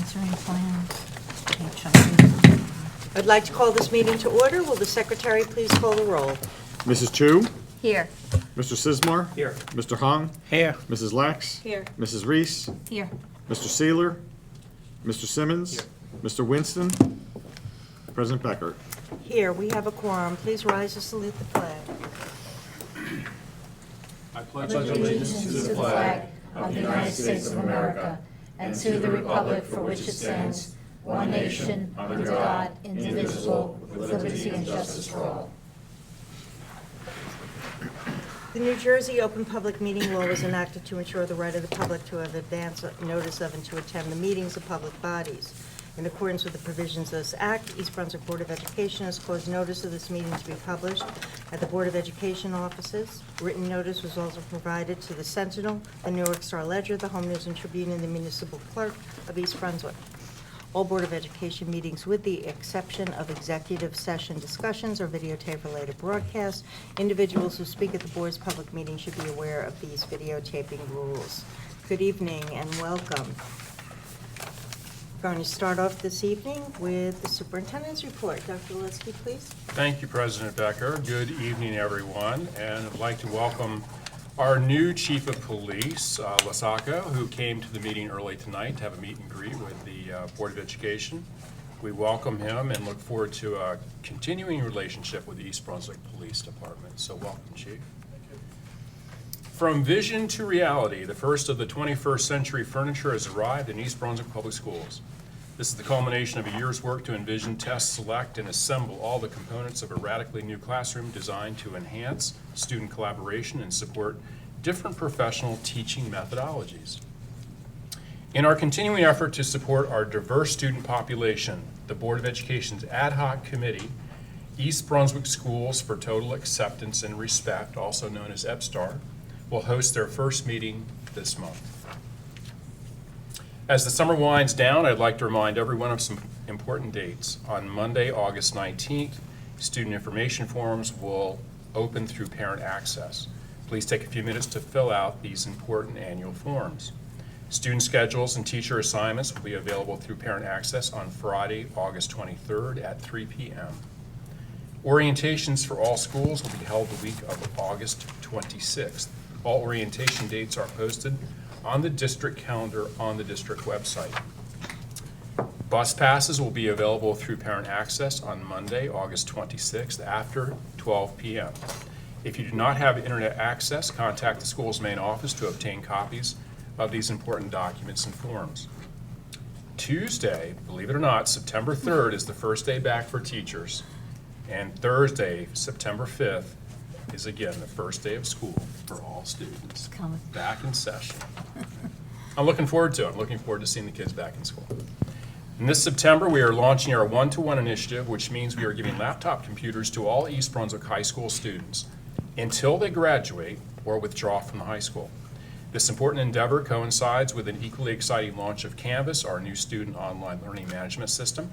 Answering plan. Okay, I'd like to call this meeting to order. Will the secretary please call the roll? Mrs. Chu, Here. Mr. Sismar. Here. Mr. Hong. Here. Mrs. Lax. Here. Mrs. Reese. Here. Mr. Sealer. Mr. Simmons. Here. Mr. Winston. President Becker. Here, we have a quorum. Please rise to salute the flag. I pledge Allegiance to the flag of the United States of America and to the republic for which it stands, one nation, under God, indivisible, with liberty and justice for all. The New Jersey Open Public Meeting Law was enacted to ensure the right of the public to have advance notice of and to attend the meetings of public bodies. In accordance with the provisions of this Act, East Brunswick Board of Education has caused notice of this meeting to be published at the Board of Education offices. Written notice was also provided to the Sentinel, the New York Star Ledger, the Home News and Tribune, and the Municipal Clerk of East Brunswick. All Board of Education meetings, with the exception of executive session discussions or videotape or broadcasts, individuals who speak at the board's public meeting should be aware of these videotaping rules. Good evening and welcome. We're going to start off this evening with the Superintendent's Report. Dr. Valesky, please. Thank you, President Becker. Good evening, everyone. And I'd like to welcome our new Chief of Police, Lasaka, who came to the meeting early tonight to have a meet and greet with the Board of Education. We welcome him and look forward to a continuing relationship with the East Brunswick Police Department. So welcome, Chief. From vision to reality, the first of the 21st century furniture has arrived in East Brunswick Public Schools. This is the culmination of a year's work to envision, test, select, and assemble all the components of a radically new classroom designed to enhance student collaboration and support different professional teaching methodologies. In our continuing effort to support our diverse student population, the Board of Education's ad hoc committee, East Brunswick Schools for Total Acceptance and Respect, also known as EBSTAR, will host their first meeting this month. As the summer winds down, I'd like to remind everyone of some important dates. On Monday, August 19th, student information forms will open through Parent Access. Please take a few minutes to fill out these important annual forms. Student schedules and teacher assignments will be available through Parent Access on Friday, August 23rd at 3 p.m. Orientations for all schools will be held the week of August 26th. All orientation dates are posted on the district calendar on the district website. Bus passes will be available through Parent Access on Monday, August 26th after 12 p.m. If you do not have internet access, contact the school's main office to obtain copies of these important documents and forms. Tuesday, believe it or not, September 3rd is the first day back for teachers, and Thursday, September 5th, is again the first day of school for all students. Coming. Back in session. I'm looking forward to it. I'm looking forward to seeing the kids back in school. And this September, we are launching our OnetoOne Initiative, which means we are giving laptop computers to all East Brunswick High School students until they graduate or withdraw from the high school. This important endeavor coincides with an equally exciting launch of Canvas, our new student online learning management system.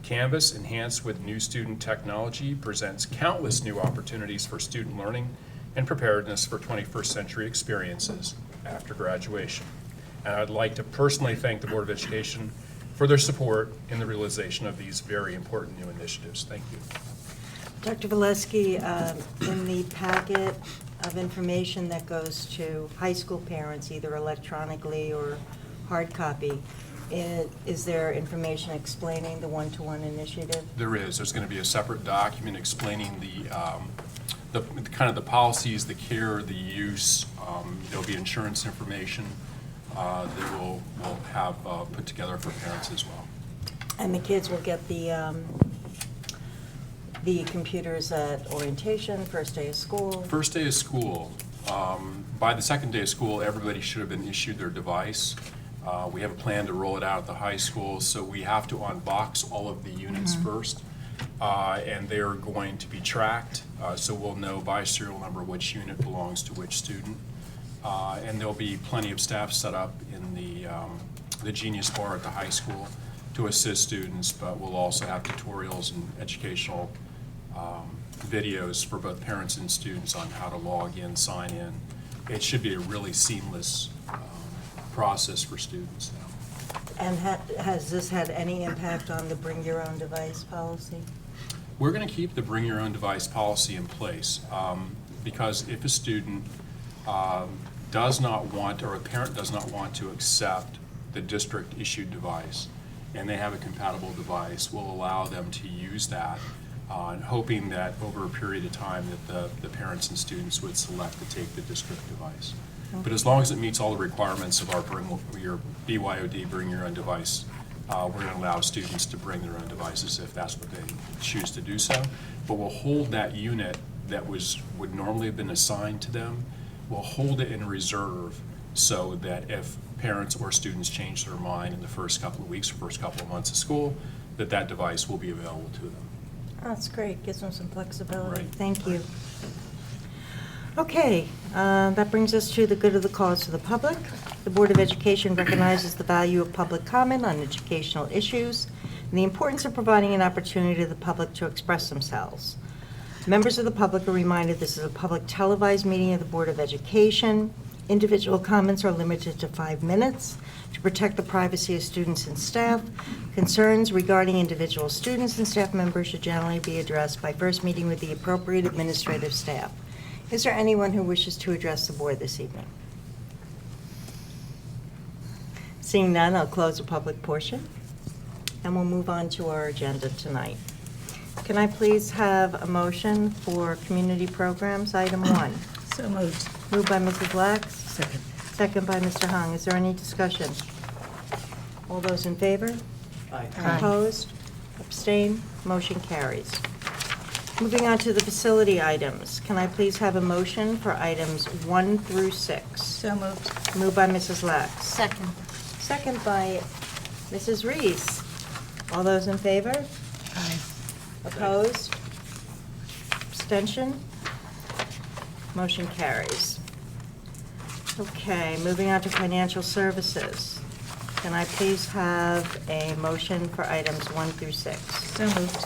Canvas, enhanced with new student technology, presents countless new opportunities for student learning and preparedness for 21st century experiences after graduation. And I'd like to personally thank the Board of Education for their support in the realization of these very important new initiatives. Thank you. Dr. Valesky, in the packet of information that goes to high school parents, either electronically or hard copy, is there information explaining the OnetoOne Initiative? There is. There's going to be a separate document explaining the kind of the policies, the care, the use. There'll be insurance information that we'll have put together for parents as well. And the kids will get the computers at orientation, first day of school? First day of school. By the second day of school, everybody should have been issued their device. We have a plan to roll it out at the high school, so we have to unbox all of the units first, and they're going to be tracked, so we'll know by serial number which unit belongs to which student. And there'll be plenty of staff set up in the Genius Bar at the high school to assist students, but we'll also have tutorials and educational videos for both parents and students on how to log in, sign in. It should be a really seamless process for students now. And has this had any impact on the bring your own device policy? We're going to keep the bring your own device policy in place because if a student does not want, or a parent does not want to accept the district-issued device, and they have a compatible device, we'll allow them to use that, hoping that over a period of time that the parents and students would select to take the district device. But as long as it meets all the requirements of your BYOD, bring your own device, we're going to allow students to bring their own devices if that's what they choose to do so. But we'll hold that unit that would normally have been assigned to them, we'll hold it in reserve so that if parents or students change their mind in the first couple of weeks or first couple of months of school, that device will be available to them. Oh, that's great, gives them some flexibility. Right. Thank you. Okay, that brings us to the good of the cause to the public. The Board of Education recognizes the value of public comment on educational issues and the importance of providing an opportunity to the public to express themselves. Members of the public are reminded this is a public televised meeting of the Board of Education. Individual comments are limited to 5 minutes. To protect the privacy of students and staff, concerns regarding individual students and staff members should generally be addressed by first meeting with the appropriate administrative staff. Is there anyone who wishes to address the board this evening? Seeing none, I'll close the public portion, and we'll move on to our agenda tonight. Can I please have a motion for community programs, item 1? So moved. Moved by Mrs. Lax, Second. second by Mr. Hung. Is there any discussion? All those in favor? Aye. Opposed? Abstain? Motion carries. Moving on to the facility items. Can I please have a motion for items 1 through 6? So moved. Moved by Mrs. Lax. Second. Second by Mrs. Reese. All those in favor? Aye. Opposed? Abstention? Motion carries. Okay, moving on to financial services. Can I please have a motion for items 1 through 6? So moved.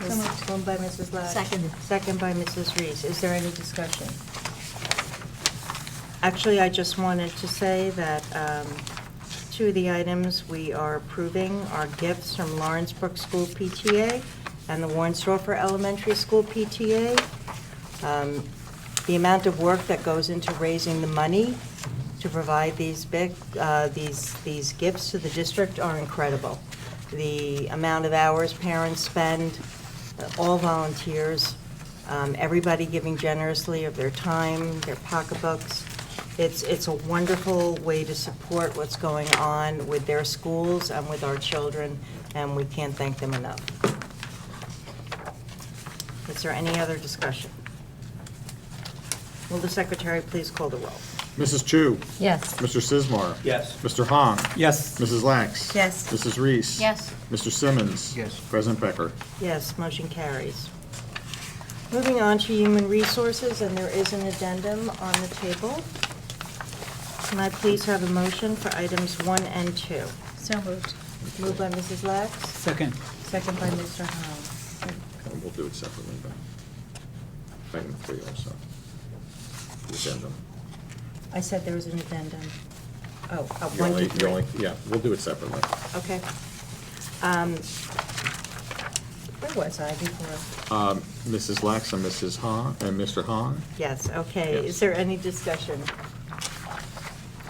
So moved. Moved by Mrs. Lax. Second. Second by Mrs. Reese. Is there any discussion? Actually, I just wanted to say that 2 of the items we are approving are gifts from Lawrence Brook School PTA and the Warrensdorfer Elementary School PTA. The amount of work that goes into raising the money to provide these gifts to the district are incredible. The amount of hours parents spend, all volunteers, everybody giving generously of their time, their pocketbooks. It's a wonderful way to support what's going on with their schools and with our children, and we can't thank them enough. Is there any other discussion? Will the secretary please call the roll? Mrs. Chu. Yes. Mr. Sismar. Yes. Mr. Hahn. Yes. Mrs. Lax. Yes. Mrs. Reese. Yes. Mr. Simmons. Yes. President Becker. Yes, motion carries. Moving on to human resources, and there is an addendum on the table. Can I please have a motion for items 1 and 2? So moved. Moved by Mrs. Lax, Second. second by Mr. Hahn. And we'll do it separately, but item 3 also. The addendum. I said there was an addendum. Oh, You 1 only- to you 3. only- Yeah, we'll do it separately. Okay. Where was I before? Mrs. Lax and Mrs. Hahn, and Mr. Hahn. Yes, okay. Yes. Is there any discussion?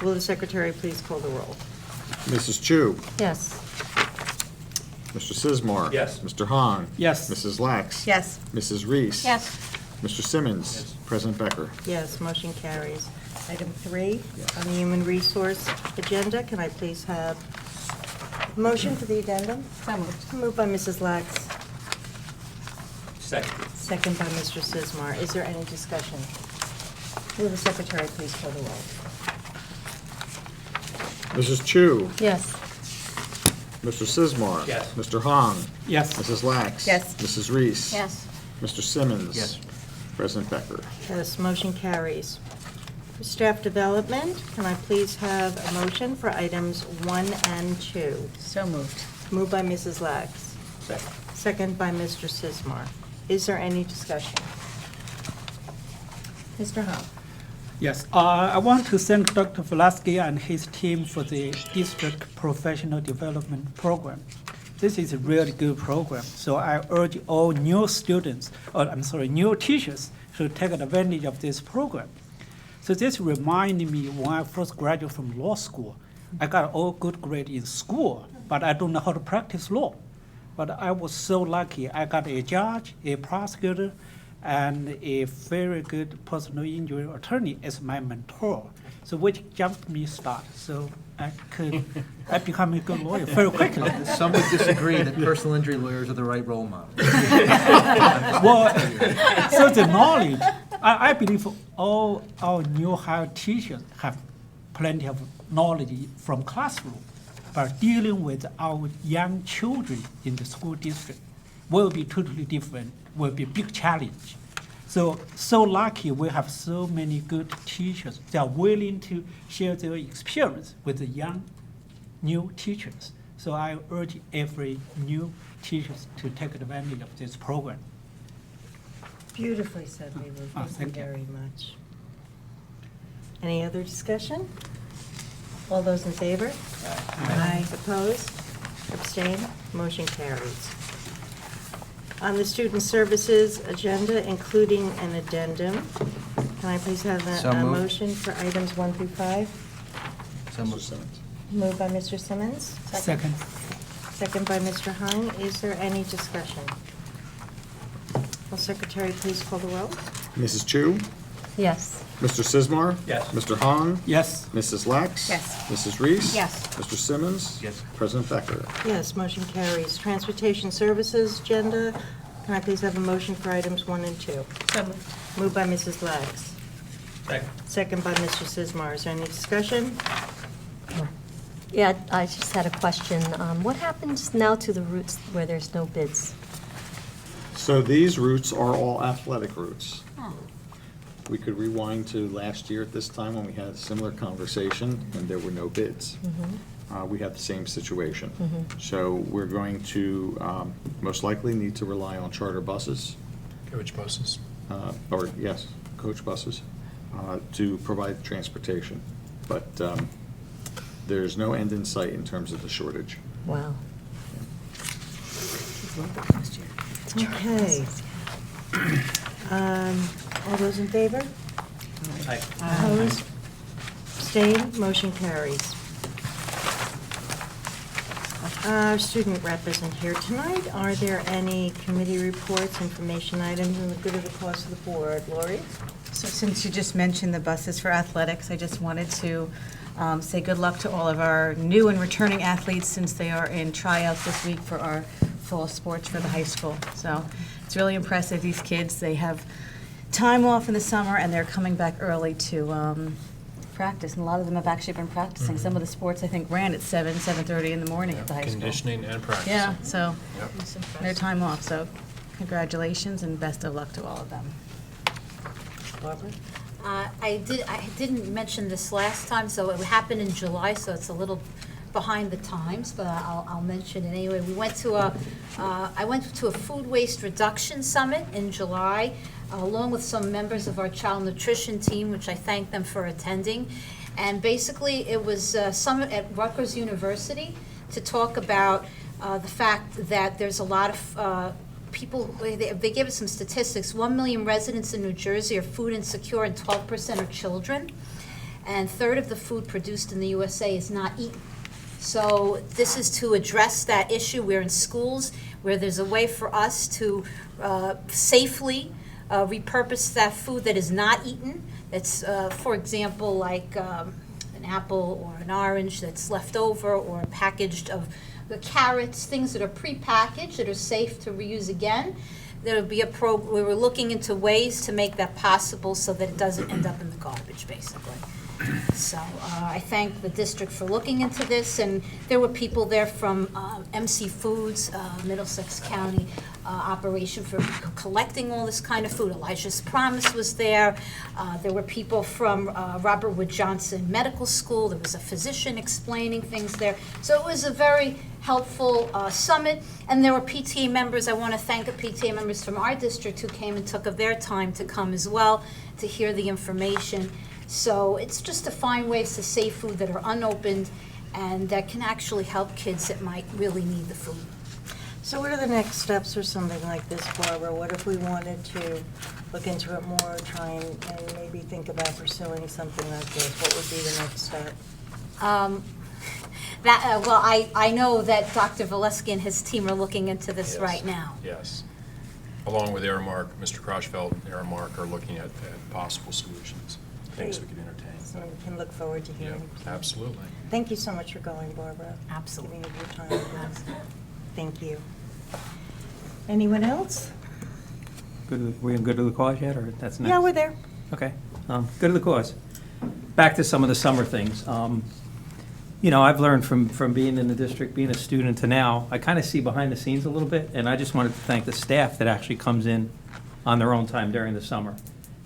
Will the secretary please call the roll? Mrs. Chu. Yes. Mr. Sismar. Yes. Mr. Hahn. Yes. Mrs. Lax. Yes. Mrs. Reese. Yes. Mr. Simmons. Yes. President Becker. Yes, motion carries. Item 3, Yes. on the human resource agenda, can I please have a motion for the addendum? So moved. Moved by Mrs. Lax, Second. second by Mr. Sismar. Is there any discussion? Will the secretary please call the roll? Mrs. Chu. Yes. Mr. Sismar. Yes. Mr. Hahn. Yes. Mrs. Lax. Yes. Mrs. Reese. Yes. Mr. Simmons. Yes. President Becker. Yes, motion carries. For staff development, can I please have a motion for items 1 and 2? So moved. Moved by Mrs. Lax, Second. second by Mr. Sismar. Is there any discussion? Mr. Hahn? Yes, I want to thank Dr. Velasquez and his team for the district professional development program. This is a really good program, so I urge all new students, new teachers to take advantage of this program. So this reminded me when I first graduated from law school. I got all good grades in school, but I don't know how to practice law. But I was so lucky. I got a judge, a prosecutor, and a very good personal injury attorney as my mentor. So which jumped me start. So I become a good lawyer very quickly. Some would disagree that personal injury lawyers are the right role model. Well, so the knowledge, I believe all our new hire teachers have plenty of knowledge from classroom, but dealing with our young children in the school district will be totally different, will be a big challenge. So lucky we have so many good teachers that are willing to share their experience with the young, new teachers. So I urge every new teachers to take advantage of this program. Beautifully said, Leila. Thank you thank you. very much. Any other discussion? All those in favor? Aye. Opposed? Abstain? Motion carries. On the student services agenda, including an addendum, can I please have So a moved. motion for items 1 through 5? So Mr. moved. Simmons. Moved by Mr. Simmons, Second. second by Mr. Hung. Is there any discussion? Will Secretary please call the roll? Mrs. Chu? Yes. Mr. Sismar? Yes. Mr. Hahn? Yes. Mrs. Lax? Yes. Mrs. Reese? Yes. Mr. Simmons? Yes. President Becker? Yes, motion carries. Transportation services agenda, can I please have a motion for items 1 and 2? So moved. Moved by Mrs. Lax. Second. Second by Mr. Sismar. Is there any discussion? Yeah, I just had a question. What happens now to the routes where there's no bids? So these routes are all athletic routes. Oh. We could rewind to last year at this time when we had a similar conversation and there were no bids. We had the same situation. So we're going to most likely need to rely on charter buses, Coach buses. coach buses, to provide transportation. But there's no end in sight in terms of the shortage. Wow. Okay. All those in favor? Opposed? Abstained? Motion carries. Our student rep isn't here tonight. Are there any committee reports, information items, and the good of the cause of the board? Lori? So since you just mentioned the buses for athletics, I just wanted to say good luck to all of our new and returning athletes since they are in tryouts this week for our fall sports for the high school. So it's really impressive, these kids, they have time off in the summer and they're coming back early to practice. And a lot of them have actually been practicing. Some of the sports, I think, ran at 7:30 in the morning at the high school. Conditioning and practicing. Yeah, so Yep. their time off, so congratulations and best of luck to all of them. Barbara? I didn't mention this last time, so it happened in July, so it's a little behind the times, but I'll mention it anyway. I went to a food waste reduction summit in July, along with some members of our child nutrition team, which I thank them for attending. And basically, it was a summit at Rutgers University to talk about the fact that there's a lot of people, they gave us some statistics. 1 million residents in New Jersey are food insecure and 12% are children. And a third of the food produced in the USA is not eaten. So this is to address that issue. We're in schools where there's a way for us to safely repurpose that food that is not eaten. That's, for example, like an apple or an orange that's left over, or packaged of the carrots, things that are prepackaged that are safe to reuse again. There'll be we were looking into ways to make that possible so that it doesn't end up in the garbage, basically. So I thank the district for looking into this, and there were people there from MC Foods, Middlesex County operation for collecting all this kind of food. Elijah's Promise was there. There were people from Robert Wood Johnson Medical School. There was a physician explaining things there. So it was a very helpful summit. And there were PTA members, I want to thank the PTA members from our district who came and took of their time to come as well to hear the information. So it's just to find ways to save food that are unopened and that can actually help kids that might really need the food. So what are the next steps for something like this, Barbara? What if we wanted to look into it more, try and maybe think about pursuing something like this? What would be the next step? Well, I know that Dr. Valesky and his team are looking into this Yes. right now. Yes. Along with Aramark, Mr. Kroschfeld and Aramark are looking at possible solutions, things we Great. could entertain. So we can look forward to Yeah, hearing. absolutely. Thank you so much for going, Barbara. Absolutely. Giving of your time with us. Thank you. Anyone else? We good to the cause yet, or that's next? Yeah, we're there. Okay, good to the cause. Back to some of the summer things. You know, I've learned from being in the district, being a student to now, I kind of see behind the scenes a little bit, and I just wanted to thank the staff that actually comes in on their own time during the summer.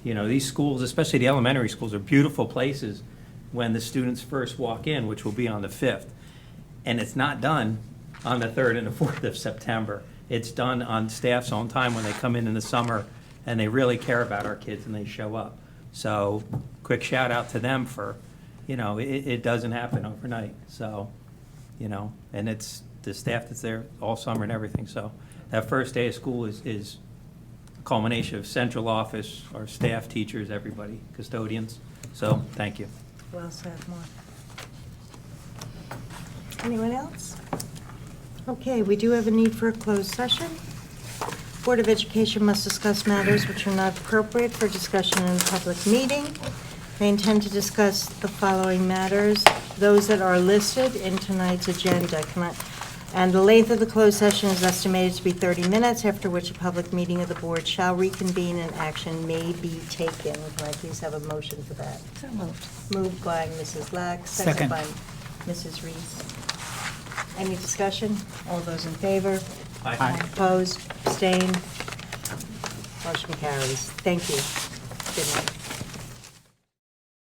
You know, these schools, especially the elementary schools, are beautiful places when the students first walk in, which will be on the 5th. And it's not done on the 3rd and the 4th of September. It's done on staff's own time when they come in the summer, and they really care about our kids and they show up. So, quick shout out to them for, you know, it doesn't happen overnight. So, you know, and it's the staff that's there all summer and everything. So, that first day of school is a culmination of central office, our staff, teachers, everybody, custodians. So, thank you. Well said, Mark. Anyone else? Okay, we do have a need for a closed session. Board of Education must discuss matters which are not appropriate for discussion in a public meeting. They intend to discuss the following matters, those that are listed in tonight's agenda. And the length of the closed session is estimated to be 30 minutes, after which a public meeting of the board shall reconvene and action may be taken. Can I please have a motion for that? So moved. Moved by Mrs. Lack, Second. second by Mrs. Reese. Any discussion? All those in favor? Aye. Opposed? Abstained? Motion carries. Thank you. Good night.